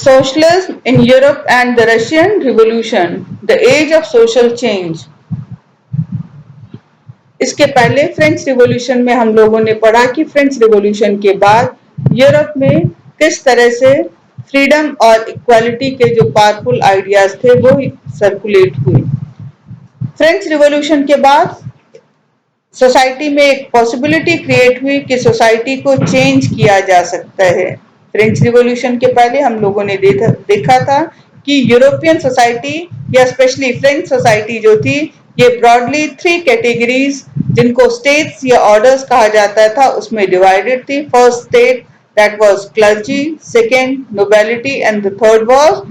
Socialism in Europe and the Russian Revolution, the age of social change. इसके पहले French revolution में हम लोगों ने पढ़ा कि फ्रेंच रिवॉल्यूशन के बाद यूरोप में किस तरह से फ्रीडम और इक्वालिटी के जो पावरफुल आइडियाज थे वो सर्कुलेट हुए। फ्रेंच रिवॉल्यूशन के बाद सोसाइटी में एक पॉसिबिलिटी क्रिएट हुई कि सोसाइटी को चेंज किया जा सकता है। फ्रेंच रिवॉल्यूशन के पहले हम लोगों ने देखा था कि यूरोपियन सोसाइटी या स्पेशली फ्रेंच सोसाइटी जो थी ये ब्रॉडली 3 कैटेगरीज जिनको स्टेट्स या ऑर्डर्स कहा जाता था उसमें डिवाइडेड थी। First state that was clergy, second nobility and the third was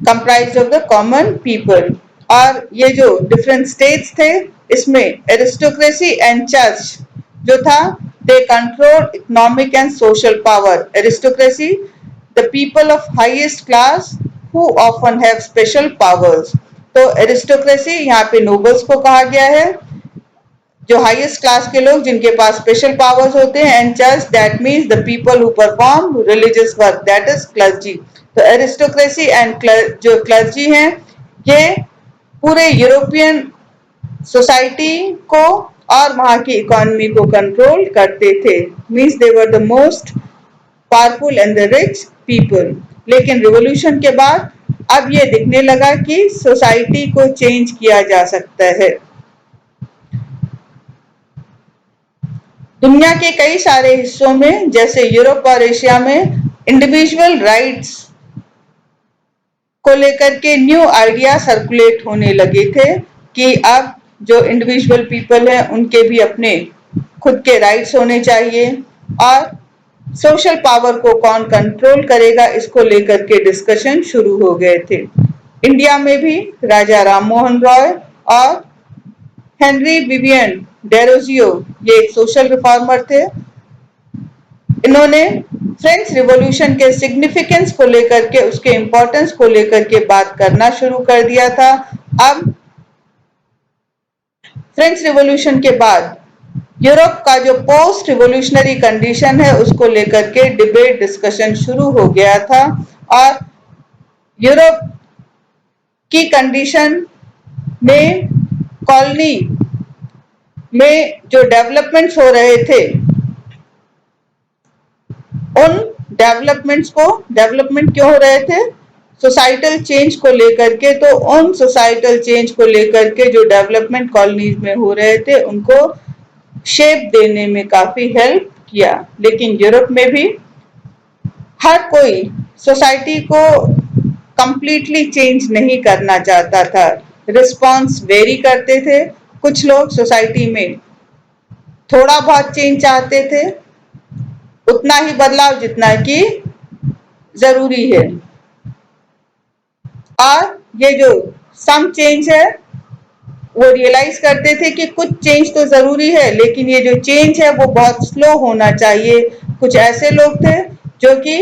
comprised of the common people. और ये जो डिफरेंट स्टेट्स थे इसमें एरिस्टोक्रेसी एंड चर्च जो था they control economic and social power. Aristocracy the people of highest class who often have special powers. तो aristocracy यहाँ पे नोबल्स को कहा गया है जो हाईएस्ट क्लास के लोग जिनके पास स्पेशल पावर्स होते हैं। And church that means the people who perform religious work that is clergy. तो एरिस्टोक्रेसी एंड जो क्लर्जी हैं ये पूरे यूरोपियन सोसाइटी को और वहां की इकोनॉमी को कंट्रोल करते थे। Means they were the most powerful and the rich people. लेकिन रिवॉल्यूशन के बाद अब ये दिखने लगा कि सोसाइटी को चेंज किया जा सकता है। दुनिया के कई सारे हिस्सों में जैसे यूरोप और एशिया में इंडिविजुअल राइट्स को लेकर के न्यू आइडिया सर्कुलेट होने लगे थे कि अब जो इंडिविजुअल पीपल हैं उनके भी अपने खुद के राइट्स होने चाहिए और सोशल पावर को कौन कंट्रोल करेगा इसको लेकर के डिस्कशन शुरू हो गए थे। इंडिया में भी राजा राम मोहन रॉय और हेनरी विवियन डेरोजियो ये एक सोशल रिफॉर्मर थे। इन्होंने फ्रेंच रिवॉल्यूशन के सिग्निफिकेंस को लेकर के उसके इंपॉर्टेंस को लेकर के बात करना शुरू कर दिया था। अब फ्रेंच रिवॉल्यूशन के बाद यूरोप का जो पोस्ट रिवॉल्यूशनरी कंडीशन है उसको लेकर के डिबेट डिस्कशन शुरू हो गया था और यूरोप की कंडीशन में कॉलोनी में जो डेवलपमेंट्स हो रहे थे उन डेवलपमेंट क्यों हो रहे थे सोसाइटल चेंज को लेकर के। तो उन सोसाइटल चेंज को लेकर के जो डेवलपमेंट कॉलोनीज में हो रहे थे उनको शेप देने में काफी हेल्प किया। लेकिन यूरोप में भी हर कोई सोसाइटी को कंप्लीटली चेंज नहीं करना चाहता था। रिस्पॉन्स वेरी करते थे। कुछ लोग सोसाइटी में थोड़ा बहुत चेंज चाहते थे, उतना ही बदलाव जितना कि जरूरी है। और ये जो सम चेंज है वो रियलाइज करते थे कि कुछ चेंज तो जरूरी है लेकिन ये जो चेंज है वो बहुत स्लो होना चाहिए। कुछ ऐसे लोग थे जो कि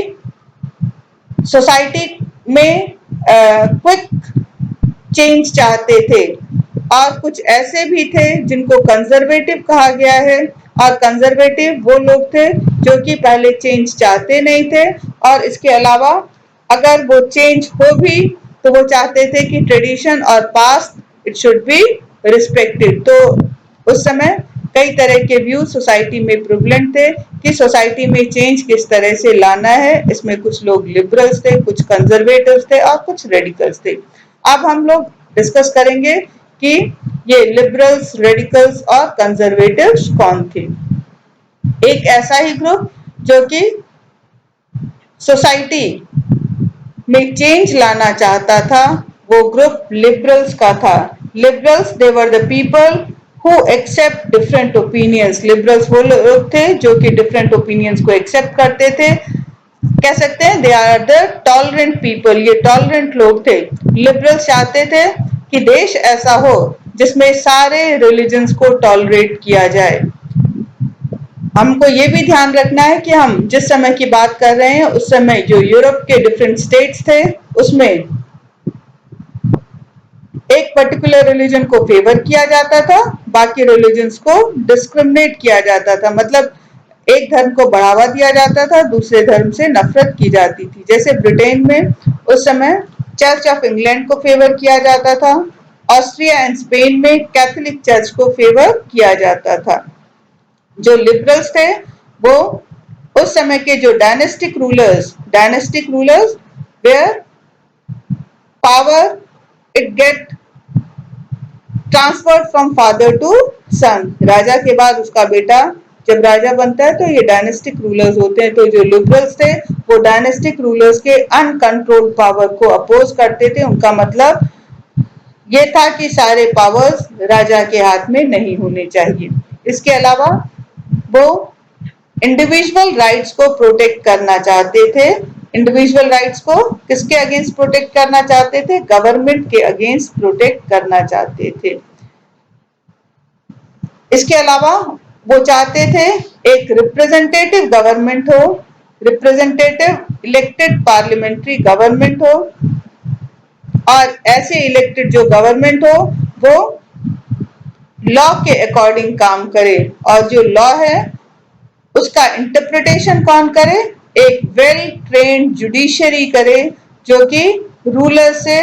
सोसाइटी में क्विक चेंज चाहते थे और कुछ ऐसे भी थे जिनको कंजर्वेटिव कहा गया है। और कंजर्वेटिव वो लोग थे जो कि पहले चेंज चाहते नहीं थे और इसके अलावा अगर वो चेंज हो भी तो वो चाहते थे कि ट्रेडिशन और past it should be respected. तो उस समय कई तरह के व्यू सोसाइटी में प्रेवलेंट थे कि सोसाइटी में चेंज किस तरह से लाना है। इसमें कुछ लोग लिबरल्स थे, कुछ कंजर्वेटिव्स थे और कुछ रेडिकल्स थे। अब हम लोग डिस्कस करेंगे कि ये लिबरल्स, रेडिकल्स और कंजर्वेटिव्स कौन थे। एक ऐसा ही ग्रुप जो कि सोसाइटी में चेंज लाना चाहता था वो ग्रुप लिबरल्स का था। Liberals they were the people who accept different opinions. Liberals वो लोग थे जो कि डिफरेंट ओपिनियंस को एक्सेप्ट करते थे। कह सकते हैं they are the tolerant people. ये टॉलरेंट लोग थे। लिबरल्स चाहते थे कि देश ऐसा हो जिसमें सारे रिलीजन्स को टॉलरेट किया जाए। हमको ये भी ध्यान रखना है कि हम जिस समय की बात कर रहे हैं उस समय जो यूरोप के डिफरेंट स्टेट्स थे उसमें एक पर्टिकुलर रिलीजन को फेवर किया जाता था, बाकी रिलीजन्स को डिस्क्रिमिनेट किया जाता था। मतलब एक धर्म को बढ़ावा दिया जाता था, दूसरे धर्म से नफरत की जाती थी। जैसे ब्रिटेन में उस समय चर्च ऑफ इंग्लैंड को फेवर किया जाता था, ऑस्ट्रिया एंड स्पेन में कैथोलिक चर्च को फेवर किया जाता था। जो लिबरल्स थे वो उस समय के जो dynastic rulers where power it get transferred from father to son. राजा के बाद उसका बेटा जब राजा बनता है तो ये डायनेस्टिक रूलर्स होते हैं। तो जो लिबरल्स थे वो डायनेस्टिक रूलर्स के अनकंट्रोल्ड पावर को अपोज करते थे। उनका मतलब ये था कि सारे पावर्स राजा के हाथ में नहीं होने चाहिए। इसके अलावा वो इंडिविजुअल राइट्स को प्रोटेक्ट करना चाहते थे। इंडिविजुअल राइट्स को किसके अगेंस्ट प्रोटेक्ट करना चाहते थे? गवर्नमेंट के अगेंस्ट प्रोटेक्ट करना चाहते थे। इसके अलावा वो चाहते थे एक रिप्रेजेंटेटिव गवर्नमेंट हो, रिप्रेजेंटेटिव इलेक्टेड पार्लियामेंट्री गवर्नमेंट हो, और ऐसे इलेक्टेड जो गवर्नमेंट हो वो लॉ के अकॉर्डिंग काम करे। और जो लॉ है उसका इंटरप्रिटेशन कौन करे? एक वेल ट्रेन्ड जुडिशरी करे जो कि रूलर से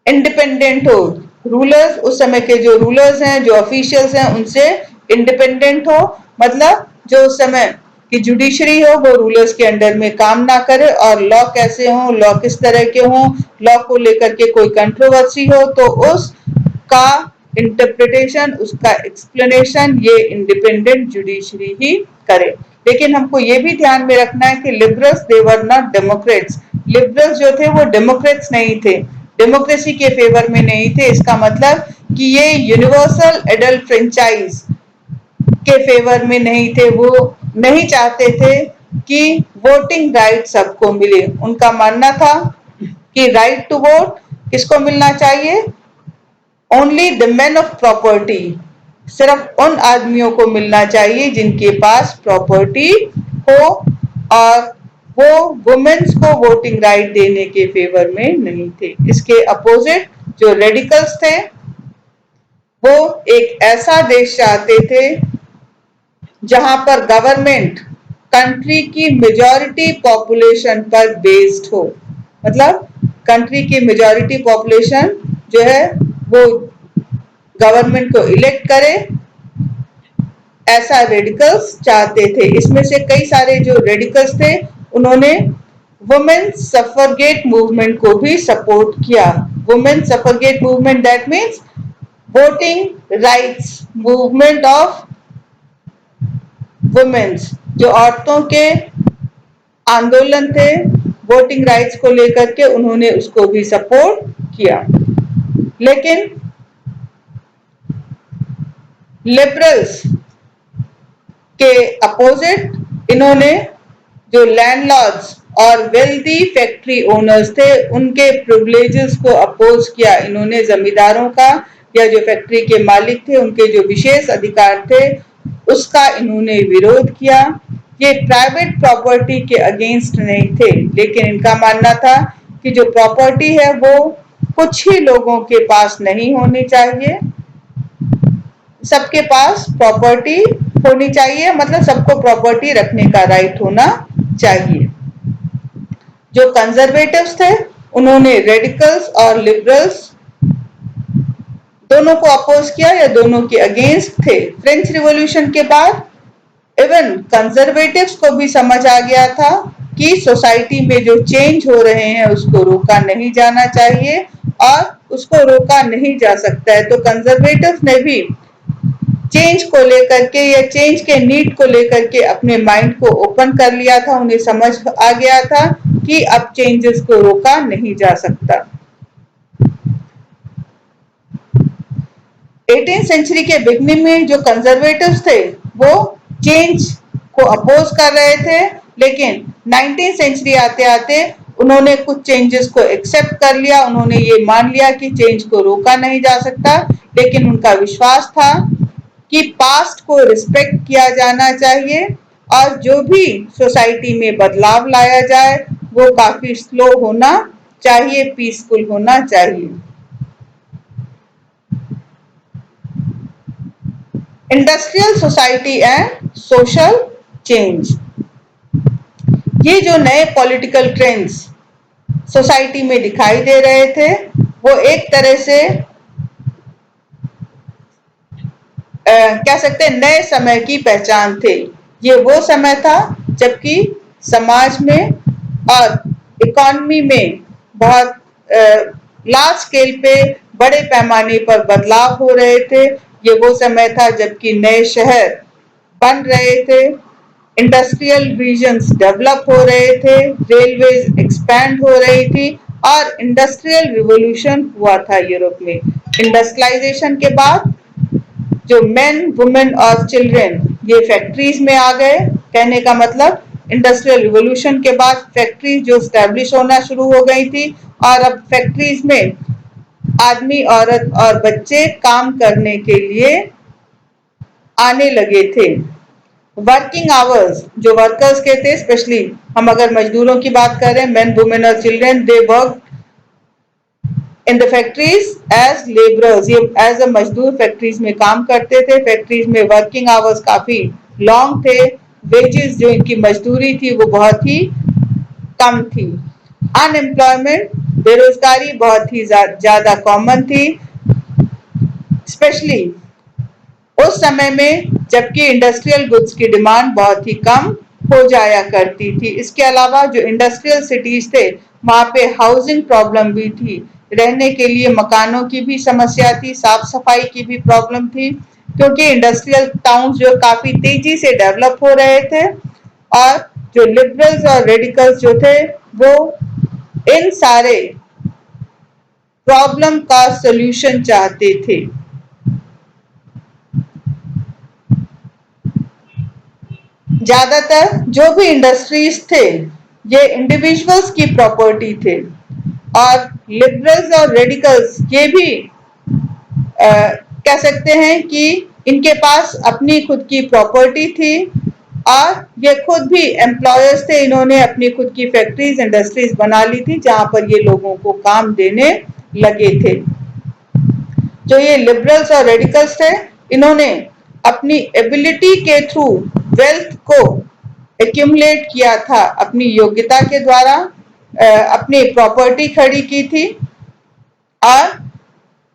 इंडिपेंडेंट हो। रूलर्स उस समय के जो रूलर्स हैं, जो ऑफिशियल्स हैं, उनसे इंडिपेंडेंट हो। मतलब जो उस समय की जुडिशरी हो वो रूलर्स के अंडर में काम ना करे। और लॉ कैसे हो, लॉ किस तरह के हो, लॉ को लेकर के कोई कंट्रोवर्सी हो तो उसका इंटरप्रिटेशन, उसका एक्सप्लेनेशन ये इंडिपेंडेंट जुडिशरी ही करे। लेकिन हमको ये भी ध्यान में रखना है कि liberals they were not Democrats. Liberals जो थे वो डेमोक्रेट्स नहीं थे, डेमोक्रेसी के फेवर में नहीं थे। इसका मतलब कि ये यूनिवर्सल एडल्ट फ्रेंचाइज के फेवर में नहीं थे। वो नहीं चाहते थे कि वोटिंग राइट सबको मिले। उनका मानना था कि राइट टू वोट किसको मिलना चाहिए? Only the man of property, सिर्फ उन आदमियों को मिलना चाहिए जिनके पास प्रॉपर्टी हो। और वो वुमेन्स को वोटिंग राइट देने के फेवर में नहीं थे। इसके अपोजिट जो रेडिकल्स थे वो एक ऐसा देश चाहते थे जहां पर गवर्नमेंट कंट्री की मेजॉरिटी पॉपुलेशन पर बेस्ड हो। मतलब कंट्री की मेजॉरिटी पॉपुलेशन जो है वो गवर्नमेंट को इलेक्ट करे, ऐसा रेडिकल्स चाहते थे। इसमें से कई सारे जो रेडिकल्स थे उन्होंने वुमेन्स सफरगेट मूवमेंट को भी सपोर्ट किया। Women's suffragette movement that means voting rights movement of women's. जो औरतों के आंदोलन थे वोटिंग राइट्स को लेकर के, उन्होंने उसको भी सपोर्ट किया। लेकिन लिबरल्स के अपोजिट इन्होंने जो लैंडलॉर्ड्स और वेल्दी फैक्ट्री ओनर्स थे उनके प्रिविलेजेस को अपोज किया। इन्होंने जमींदारों का या जो फैक्ट्री के मालिक थे उनके जो विशेष अधिकार थे उसका इन्होंने विरोध किया। ये प्राइवेट प्रॉपर्टी के अगेंस्ट नहीं थे, लेकिन इनका मानना था कि जो प्रॉपर्टी है वो कुछ ही लोगों के पास नहीं होनी चाहिए, सबके पास प्रॉपर्टी होनी चाहिए। मतलब सबको प्रॉपर्टी रखने का राइट होना चाहिए। जो कंजर्वेटिव्स थे उन्होंने रेडिकल्स और लिबरल्स दोनों को अपोज किया या दोनों के अगेंस्ट थे। फ्रेंच रिवॉल्यूशन के बाद इवन कंजर्वेटिव्स को भी समझ आ गया था कि सोसाइटी में जो चेंज हो रहे हैं उसको रोका नहीं जाना चाहिए और उसको रोका नहीं जा सकता है। तो कंजर्वेटिव्स ने भी चेंज को लेकर के या चेंज के नीड को लेकर के अपने माइंड को ओपन कर लिया था। उन्हें समझ आ गया था कि अब चेंजेस को रोका नहीं जा सकता। 18th सेंचुरी के बिगनिंग में जो कंजर्वेटिव्स थे वो चेंज को अपोज कर रहे थे, लेकिन 19th सेंचुरी आते आते उन्होंने कुछ चेंजेस को एक्सेप्ट कर लिया। उन्होंने ये मान लिया कि चेंज को रोका नहीं जा सकता, लेकिन उनका विश्वास था कि पास्ट को रिस्पेक्ट किया जाना चाहिए और जो भी सोसाइटी में बदलाव लाया जाए वो काफी स्लो होना चाहिए, पीसफुल होना चाहिए। Industrial society and social change. ये जो नए पॉलिटिकल ट्रेंड्स सोसाइटी में दिखाई दे रहे थे वो एक तरह से कह सकते हैं नए समय की पहचान थे। ये वो समय था जबकि समाज में और इकोनॉमी में बहुत लार्ज स्केल पे बड़े पैमाने पर बदलाव हो रहे थे। ये वो समय था जबकि नए शहर बन रहे थे, इंडस्ट्रियल रीजन्स डेवलप हो रहे थे, रेलवेज एक्सपैंड हो रही थी और इंडस्ट्रियल रिवॉल्यूशन हुआ था यूरोप में। इंडस्ट्रियलाइजेशन के बाद जो मेन वुमेन और चिल्ड्रन ये फैक्ट्रीज में आ गए। कहने का मतलब इंडस्ट्रियल रिवॉल्यूशन के बाद फैक्ट्रीज जो स्टैब्लिश होना शुरू हो गई थी और अब फैक्ट्रीज में आदमी, औरत और बच्चे काम करने के लिए आने लगे थे। वर्किंग आवर्स जो वर्कर्स के थे, स्पेशली हम अगर मजदूरों की बात करें, मेन वुमेन और children, they work in the factories as labourers. ये एज अ मजदूर फैक्ट्रीज में काम करते थे। फैक्ट्रीज में वर्किंग आवर्स काफी लॉन्ग थे। वेजेस जो इनकी मजदूरी थी वो बहुत ही कम थी। अनएम्प्लॉयमेंट, बेरोजगारी बहुत ही ज्यादा कॉमन थी, स्पेशली उस समय में जबकि इंडस्ट्रियल गुड्स की डिमांड बहुत ही कम हो जाया करती थी। इसके अलावा जो इंडस्ट्रियल सिटीज थे वहां पे हाउसिंग प्रॉब्लम भी थी, रहने के लिए मकानों की भी समस्या थी, साफ सफाई की भी प्रॉब्लम थी, क्योंकि इंडस्ट्रियल टाउन जो काफी तेजी से डेवलप हो रहे थे और जो लिबरल्स और रेडिकल्स जो थे वो इन सारे प्रॉब्लम का सॉल्यूशन चाहते थे। ज्यादातर जो भी इंडस्ट्रीज थे ये इंडिविजुअल्स की प्रॉपर्टी थे और लिबरल्स और रेडिकल्स ये भी कह सकते हैं कि इनके पास अपनी खुद की प्रॉपर्टी थी और ये खुद भी एम्प्लॉयर्स थे। इन्होंने अपनी खुद की फैक्ट्रीज, इंडस्ट्रीज बना ली थी जहां पर ये लोगों को काम देने लगे थे। जो ये लिबरल्स और रेडिकल्स थे इन्होंने अपनी एबिलिटी के थ्रू वेल्थ को एक्यूमुलेट किया था, अपनी योग्यता के द्वारा अपनी प्रॉपर्टी खड़ी की थी और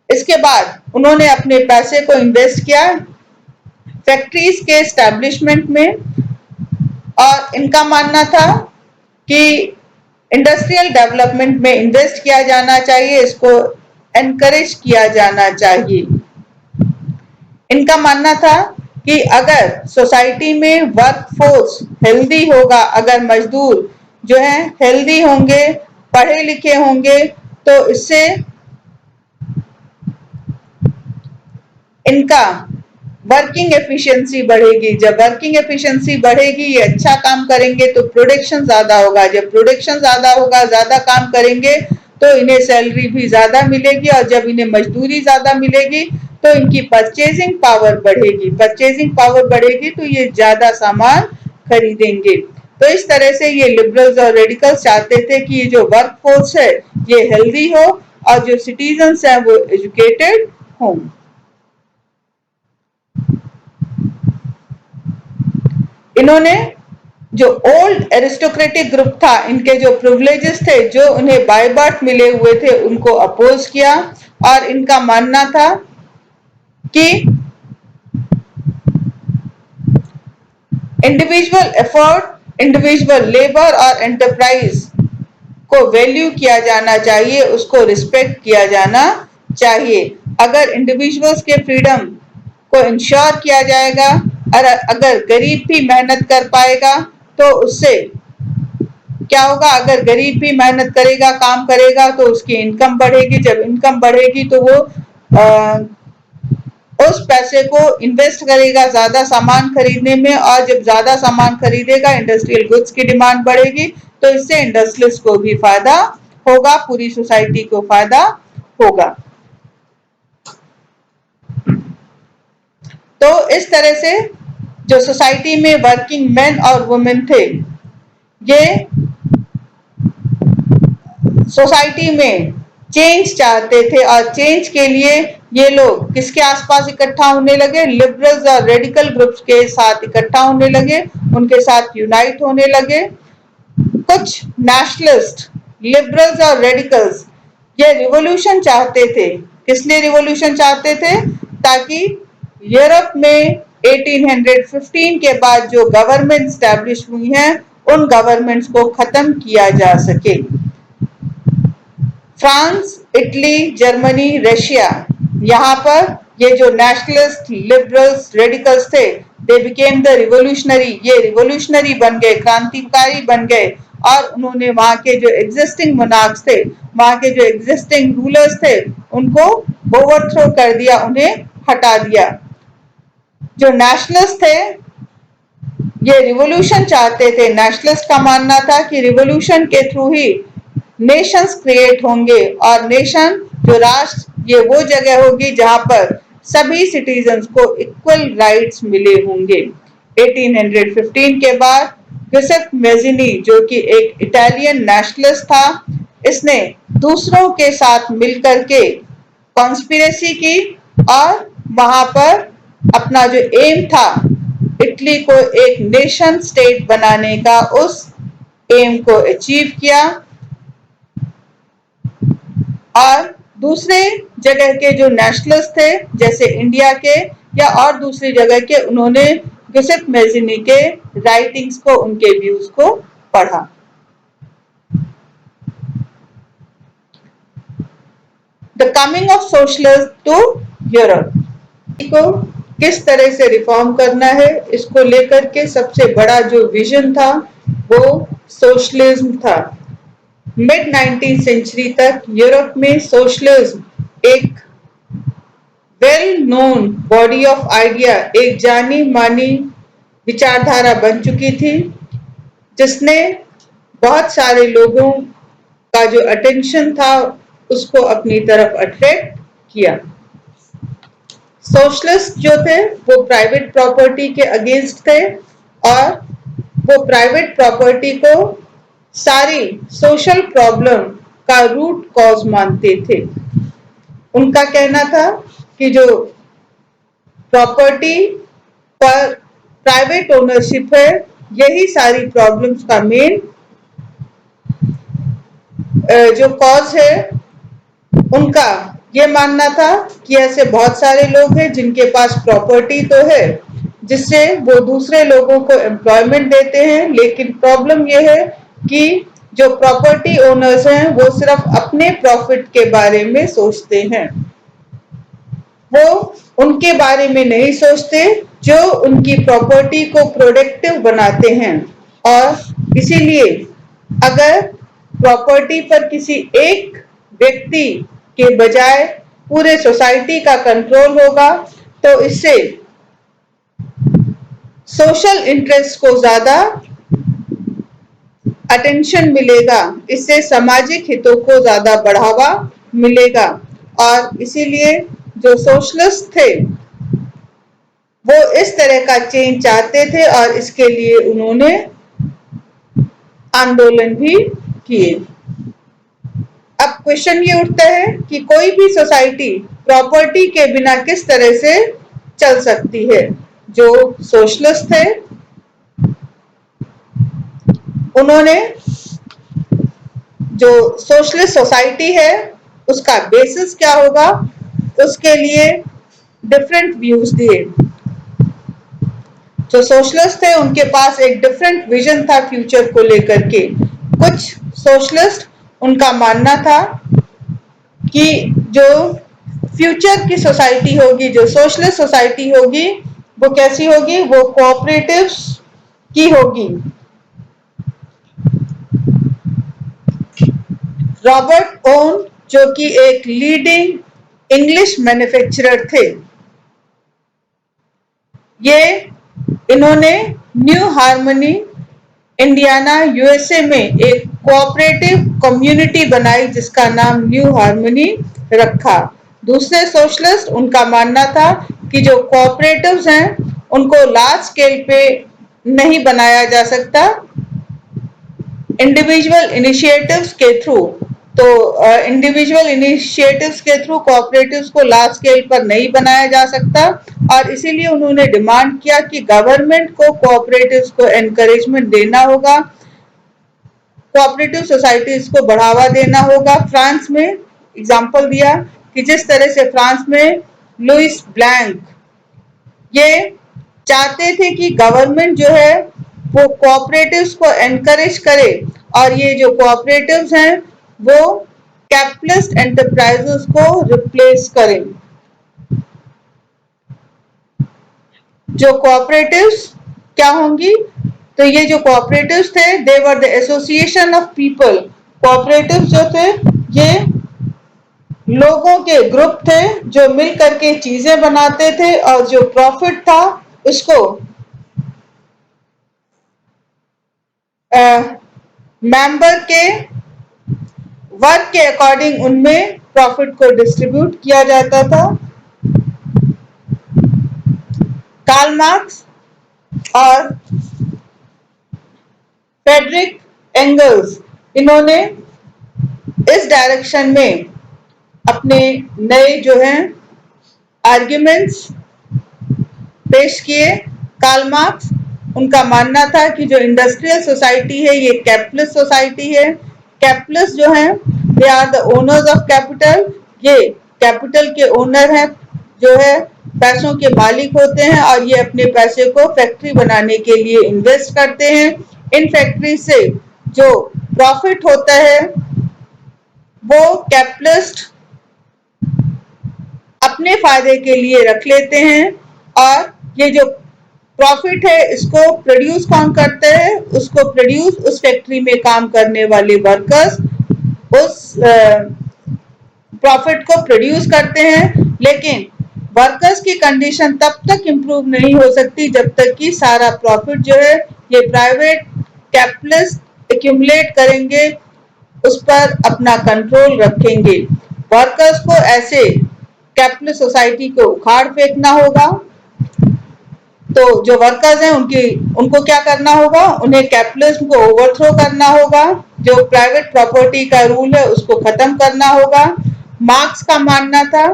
इसके बाद उन्होंने अपने पैसे को इन्वेस्ट किया फैक्ट्रीज के एस्टैब्लिशमेंट में और इनका मानना था कि इंडस्ट्रियल डेवलपमेंट में इन्वेस्ट किया जाना चाहिए, इसको एनकरेज किया जाना चाहिए। इनका मानना था कि अगर सोसाइटी में वर्कफोर्स हेल्दी होगा, अगर मजदूर जो है हेल्दी होंगे, पढ़े लिखे होंगे, तो इससे इनका वर्किंग एफिशिएंसी बढ़ेगी। जब वर्किंग एफिशिएंसी बढ़ेगी, ये अच्छा काम करेंगे तो प्रोडक्शन ज्यादा होगा। जब प्रोडक्शन ज्यादा होगा, ज्यादा काम करेंगे तो इन्हें सैलरी भी ज्यादा मिलेगी और जब इन्हें मजदूरी ज्यादा मिलेगी तो इनकी परचेजिंग पावर बढ़ेगी। परचेजिंग पावर बढ़ेगी तो ये ज्यादा सामान खरीदेंगे। तो इस तरह से ये लिबरल्स और रेडिकल्स चाहते थे कि ये जो वर्कफोर्स है ये हेल्दी हो और जो सिटीजन्स हैं वो एजुकेटेड हों। इन्होंने जो ओल्ड एरिस्टोक्रेटिक ग्रुप था, इनके जो प्रिविलेजेस थे जो उन्हें बाय बर्थ मिले हुए थे, उनको अपोज किया और इनका मानना था कि इंडिविजुअल एफर्ट, इंडिविजुअल लेबर और एंटरप्राइज को वैल्यू किया जाना चाहिए, उसको रिस्पेक्ट किया जाना चाहिए। अगर इंडिविजुअल्स के फ्रीडम को इंश्योर किया जाएगा और अगर गरीब भी मेहनत कर पाएगा तो उससे क्या होगा, अगर गरीब भी मेहनत करेगा, काम करेगा तो उसकी इनकम बढ़ेगी। जब इनकम बढ़ेगी तो वो उस पैसे को इन्वेस्ट करेगा ज्यादा सामान खरीदने में और जब ज्यादा सामान खरीदेगा इंडस्ट्रियल गुड्स की डिमांड बढ़ेगी तो इससे इंडस्ट्रियलिस्ट को भी फायदा होगा, पूरी सोसाइटी को फायदा होगा। तो इस तरह से जो सोसाइटी में वर्किंग मेन और वुमेन थे ये सोसाइटी में चेंज चाहते थे और चेंज के लिए ये लोग किसके आसपास इकट्ठा होने लगे, लिबरल्स और रेडिकल ग्रुप्स के साथ इकट्ठा होने लगे। उनके साथ यूनाइट होने लगे। कुछ नेशनलिस्ट, लिबरल्स और रेडिकल्स ये रिवॉल्यूशन चाहते थे। किस लिए रिवॉल्यूशन चाहते थे? ताकि यूरोप में 1815 के बाद जो गवर्नमेंट स्टैब्लिश हुई हैं उन गवर्नमेंट्स को खत्म किया जा सके। फ्रांस, इटली, जर्मनी, रशिया, यहाँ पर ये जो नेशनलिस्ट, लिबरल्स, रेडिकल्स थे, दे बिकेम द रिवोल्यूशनरी, ये रिवोल्यूशनरी बन गए, क्रांतिकारी बन गए और उन्होंने वहां के जो एग्जिस्टिंग मोनार्क्स थे, वहां के जो एग्जिस्टिंग रूलर्स थे, उनको ओवरथ्रो कर दिया, उन्हें हटा दिया। जो नेशनलिस्ट थे ये रिवॉल्यूशन चाहते थे। नेशनलिस्ट का मानना था कि रिवॉल्यूशन के थ्रू ही नेशंस क्रिएट होंगे और नेशन जो राष्ट्र ये वो जगह होगी जहां पर सभी सिटीजन्स को इक्वल राइट्स मिले होंगे। 1815 के बाद गिउसेप मैज़िनी जो कि एक इटालियन नेशनलिस्ट था, इसने दूसरों के साथ मिलकर के कॉन्स्पिरेसी की और वहां पर अपना जो एम था इटली को एक नेशन स्टेट बनाने का, उस एम को अचीव किया। और दूसरे जगह के जो नेशनलिस्ट थे जैसे इंडिया के या और दूसरी जगह के, उन्होंने गिउसेप मैज़िनी के राइटिंग्स को, उनके व्यूज को पढ़ा। The coming of socialist to Europe को किस तरह से रिफॉर्म करना है, इसको लेकर के सबसे बड़ा जो विजन था वो सोशलिज्म था। मिड 19th सेंचुरी तक यूरोप में सोशलिज्म एक well known body of idea, एक जानी मानी विचारधारा बन चुकी थी, जिसने बहुत सारे लोगों का जो अटेंशन था उसको अपनी तरफ अट्रैक्ट किया। सोशलिस्ट जो थे वो प्राइवेट प्रॉपर्टी के अगेंस्ट थे और वो प्राइवेट प्रॉपर्टी को सारी सोशल प्रॉब्लम का रूट कॉज मानते थे। उनका कहना था कि जो प्रॉपर्टी पर प्राइवेट ओनरशिप है यही सारी प्रॉब्लम्स का मेन जो कॉज है। उनका ये मानना था कि ऐसे बहुत सारे लोग हैं जिनके पास प्रॉपर्टी तो है जिससे वो दूसरे लोगों को एम्प्लॉयमेंट देते हैं, लेकिन प्रॉब्लम ये है कि जो प्रॉपर्टी ओनर्स हैं वो सिर्फ अपने प्रॉफिट के बारे में सोचते हैं, वो उनके बारे में नहीं सोचते जो उनकी प्रॉपर्टी को प्रोडक्टिव बनाते हैं। और इसीलिए अगर प्रॉपर्टी पर किसी एक व्यक्ति के बजाय पूरे सोसाइटी का कंट्रोल होगा तो इससे सोशल इंटरेस्ट को ज्यादा अटेंशन मिलेगा, इससे सामाजिक हितों को ज्यादा बढ़ावा मिलेगा। और इसीलिए जो सोशलिस्ट थे वो इस तरह का चेंज चाहते थे और इसके लिए उन्होंने आंदोलन भी किए। अब क्वेश्चन ये उठता है कि कोई भी सोसाइटी प्रॉपर्टी के बिना किस तरह से चल सकती है। जो सोशलिस्ट थे उन्होंने जो सोशलिस्ट सोसाइटी है उसका बेसिस क्या होगा उसके लिए डिफरेंट व्यूज दिए। जो सोशलिस्ट थे उनके पास एक डिफरेंट विजन था फ्यूचर को लेकर के। कुछ सोशलिस्ट उनका मानना था कि जो फ्यूचर की सोसाइटी होगी, जो सोशलिस्ट सोसाइटी होगी, वो कैसी होगी, वो कोऑपरेटिव्स की होगी। रॉबर्ट ओन जो कि एक लीडिंग इंग्लिश मैन्युफैक्चरर थे, ये इन्होंने न्यू हार्मनी इंडियाना यूएसए में एक कोऑपरेटिव कम्युनिटी बनाई जिसका नाम न्यू हार्मनी रखा। दूसरे सोशलिस्ट उनका मानना था कि जो कोऑपरेटिव्स हैं उनको लार्ज स्केल पे नहीं बनाया जा सकता, इंडिविजुअल इनिशिएटिव्स के थ्रू तो इंडिविजुअल इनिशिएटिव्स के थ्रू कोऑपरेटिव्स को लार्ज स्केल पर नहीं बनाया जा सकता, और इसीलिए उन्होंने डिमांड किया कि गवर्नमेंट को कोऑपरेटिव्स को एनकरेजमेंट देना होगा, कोऑपरेटिव सोसाइटीज को बढ़ावा देना होगा। फ्रांस में एग्जांपल दिया कि जिस तरह से फ्रांस में लुइस ब्लैंक ये चाहते थे कि गवर्नमेंट जो है वो कोऑपरेटिव्स को एनकरेज करे, और ये जो कोऑपरेटिव्स हैं वो कैपिटलिस्ट एंटरप्राइजेस को रिप्लेस करें। जो कोऑपरेटिव्स क्या होंगी, तो ये जो कोऑपरेटिव्स थे they were the association of people. Cooperatives जो थे ये लोगों के ग्रुप थे जो मिल करके चीजें बनाते थे, और जो प्रॉफिट था उसको मेंबर के वर्क के अकॉर्डिंग उनमें प्रॉफिट को डिस्ट्रीब्यूट किया जाता था। कार्ल मार्क्स और फ्रेडरिक एंगल्स इन्होंने इस डायरेक्शन में अपने नए जो हैं आर्ग्यूमेंट्स पेश किए। कार्ल मार्क्स उनका मानना था कि जो इंडस्ट्रियल सोसाइटी है ये कैपिटलिस्ट सोसाइटी है। कैपिटलिस्ट जो है they are the owners of capital, ये कैपिटल के ओनर हैं, जो है पैसों के मालिक होते हैं, और ये अपने पैसे को फैक्ट्री बनाने के लिए इन्वेस्ट करते हैं। इन फैक्ट्री से जो प्रॉफिट होता है वो कैपिटलिस्ट अपने फायदे के लिए रख लेते हैं, और ये जो प्रॉफिट है इसको प्रोड्यूस कौन करते हैं, उसको प्रोड्यूस उस फैक्ट्री में काम करने वाले वर्कर्स उस प्रॉफिट को प्रोड्यूस करते हैं। लेकिन वर्कर्स की कंडीशन तब तक इंप्रूव नहीं हो सकती जब तक कि सारा प्रॉफिट जो है ये प्राइवेट कैपिटलिस्ट एक्यूमुलेट करेंगे, उस पर अपना कंट्रोल रखेंगे। वर्कर्स को ऐसे कैपिटलिस्ट सोसाइटी को उखाड़ फेंकना होगा। तो जो वर्कर्स हैं उनको क्या करना होगा, उन्हें कैपिटलिज्म को ओवरथ्रो करना होगा, जो प्राइवेट प्रॉपर्टी का रूल है उसको खत्म करना होगा। मार्क्स का मानना था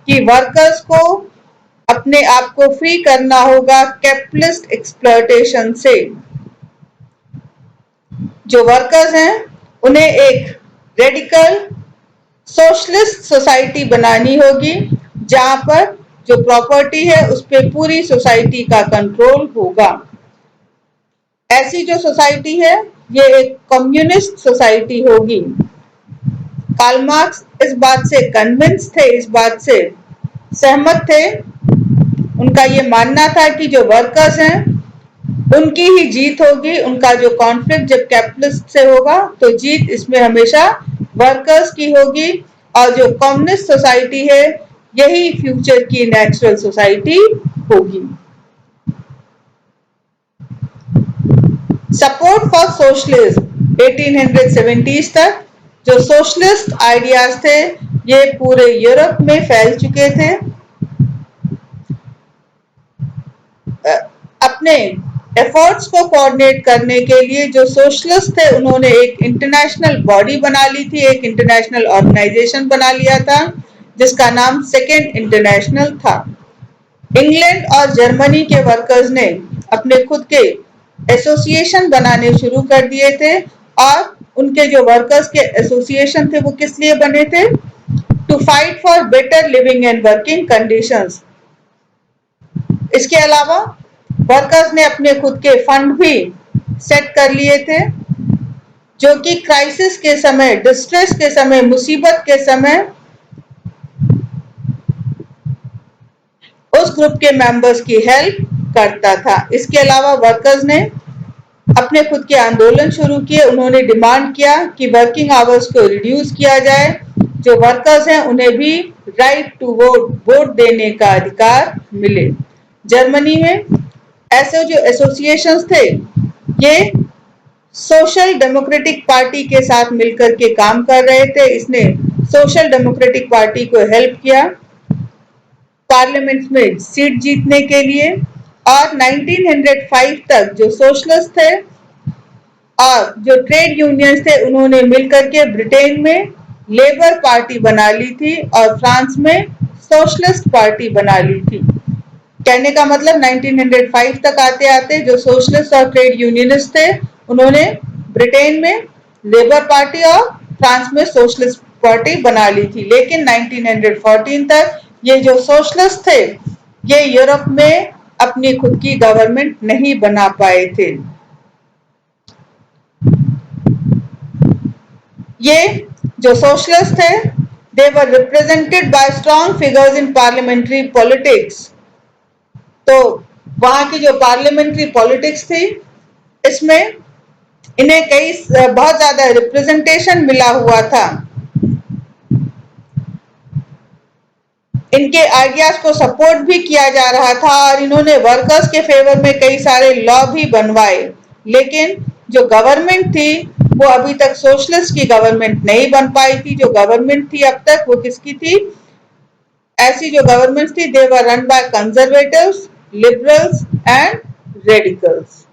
कि वर्कर्स को अपने आप को फ्री करना होगा कैपिटलिस्ट एक्सप्लॉयटेशन से। जो वर्कर्स हैं उन्हें एक रेडिकल सोशलिस्ट सोसाइटी बनानी होगी जहां पर जो प्रॉपर्टी है उस पर पूरी सोसाइटी का कंट्रोल होगा। ऐसी जो सोसाइटी है ये एक कम्युनिस्ट सोसाइटी होगी। कार्ल मार्क्स इस बात से कन्विंस थे, इस बात से सहमत थे। उनका ये मानना था कि जो वर्कर्स हैं उनकी ही जीत होगी। उनका जो कॉन्फ्लिक्ट जब कैपिटलिस्ट से होगा तो जीत इसमें हमेशा वर्कर्स की होगी, और जो कम्युनिस्ट सोसाइटी है यही फ्यूचर की नेचुरल सोसाइटी होगी। सपोर्ट फॉर सोशलिज्म 1870s तक जो सोशलिस्ट आइडियाज थे ये पूरे यूरोप में फैल चुके थे। अपने एफर्ट्स को कोऑर्डिनेट करने के लिए जो सोशलिस्ट थे उन्होंने एक इंटरनेशनल बॉडी बना ली थी, एक इंटरनेशनल ऑर्गेनाइजेशन बना लिया था जिसका नाम सेकेंड इंटरनेशनल था। इंग्लैंड और जर्मनी के वर्कर्स ने अपने खुद के एसोसिएशन बनाने शुरू कर दिए थे, और उनके जो वर्कर्स के एसोसिएशन थे वो किस लिए बने थे, to fight for better living and working conditions. इसके अलावा वर्कर्स ने अपने खुद के फंड भी सेट कर लिए थे जो कि क्राइसिस के समय, डिस्ट्रेस के समय, मुसीबत के समय उस ग्रुप के मेंबर्स की हेल्प करता था। इसके अलावा वर्कर्स ने अपने खुद के आंदोलन शुरू किए। उन्होंने डिमांड किया कि वर्किंग आवर्स को रिड्यूस किया जाए। जो वर्कर्स हैं उन्हें भी राइट टू वोट देने का अधिकार मिले। जर्मनी में ऐसे जो एसोसिएशंस थे ये सोशल डेमोक्रेटिक पार्टी के साथ मिलकर के काम कर रहे थे। इसने सोशल डेमोक्रेटिक पार्टी को हेल्प किया पार्लियामेंट में सीट जीतने के लिए, और 1905 तक जो सोशलिस्ट थे और जो ट्रेड यूनियंस थे उन्होंने मिलकर के ब्रिटेन में लेबर पार्टी बना ली थी और फ्रांस में सोशलिस्ट पार्टी बना ली थी। कहने का मतलब 1905 तक आते आते जो सोशलिस्ट और ट्रेड यूनियनिस्ट थे उन्होंने ब्रिटेन में लेबर पार्टी और फ्रांस में सोशलिस्ट पार्टी बना ली थी, लेकिन 1914 तक ये जो सोशलिस्ट थे ये यूरोप में अपनी खुद की गवर्नमेंट नहीं बना पाए थे। ये जो सोशलिस्ट थे they were represented by strong figures in parliamentary politics. तो वहां की जो पार्लियामेंट्री पॉलिटिक्स थी इसमें इन्हें बहुत ज्यादा रिप्रेजेंटेशन मिला हुआ था। इनके आइडियाज को सपोर्ट भी किया जा रहा था और इन्होंने वर्कर्स के फेवर में कई सारे लॉ भी बनवाए, लेकिन जो गवर्नमेंट थी वो अभी तक सोशलिस्ट की गवर्नमेंट नहीं बन पाई थी। जो गवर्नमेंट थी अब तक वो किसकी थी? ऐसी जो गवर्नमेंट थी they were run by conservatives, liberals and radicals.